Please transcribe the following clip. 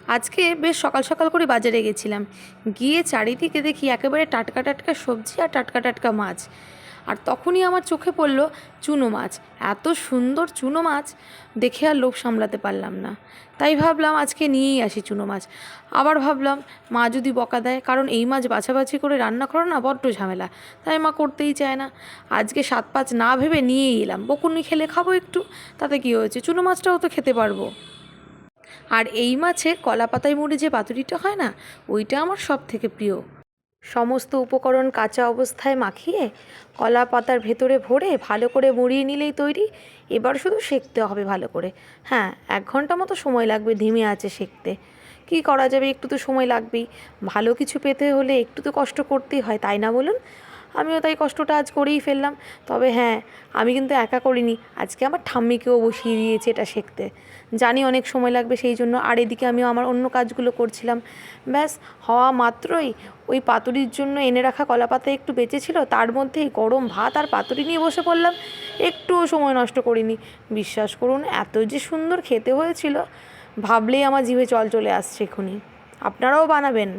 আজকে বেশ সকাল সকাল করে বাজারে গেছিলাম। গিয়ে চারিদিকে দেখি একেবারে টাটকা টাটকা সবজি আর টাটকা টাটকা মাছ। আর তখনই আমার চোখে পড়লো চুনো মাছ। এত সুন্দর চুনো মাছ দেখে আর লোভ সামলাতে পারলাম না। তাই ভাবলাম আজকে নিয়েই আসি চুনো মাছ। আবার ভাবলাম মা যদি বকা দেয়, কারণ এই মাছ বাছাবাছি করে রান্না করো না বড্ড ঝামেলা, তাই মা করতেই চায় না। আজকে স্বাদ পাঁচ না ভেবে নিয়েই এলাম। বকুনি খেলে খাবো একটু, তাতে কী হয়েছে, চুনো মাছটাও তো খেতে পারবো। আর এই মাছে কলা পাতায় মুড়ে যে পাতুরিটা হয় না, ওইটা আমার সব থেকে প্রিয়। সমস্ত উপকরণ কাঁচা অবস্থায় মাখিয়ে কলা পাতার ভেতরে ভরে ভালো করে মুড়িয়ে নিলেই তৈরি। এবার শুধু সেঁকতে হবে ভালো করে। হ্যাঁ, 1 ঘন্টা মতো সময় লাগবে ধিমে আঁচে সেঁকতে। কী করা যাবে, একটু তো সময় লাগবেই। ভালো কিছু পেতে হলে একটু তো কষ্ট করতেই হয়, তাই না বলুন? আমিও তাই কষ্টটা আজ করেই ফেললাম। তবে হ্যাঁ, আমি কিন্তু একা করিনি, আজকে আমার ঠাম্মিকেও বসিয়ে দিয়েছি এটা শিখতে। জানি অনেক সময় লাগবে সেই জন্য। আর এদিকে আমিও আমার অন্য কাজগুলো করছিলাম। ব্যাস হওয়া মাত্রই ওই পাতুরির জন্য এনে রাখা কলাপাতা একটু বেঁচেছিল, তার মধ্যেই গরম ভাত আর পাতুরি নিয়ে বসে পড়লাম। একটুও সময় নষ্ট করিনি। বিশ্বাস করুন, এত যে সুন্দর খেতে হয়েছিল, ভাবলেই আমার জিভে জল চলে আসছে এখনই। আপনারাও বানাবেন।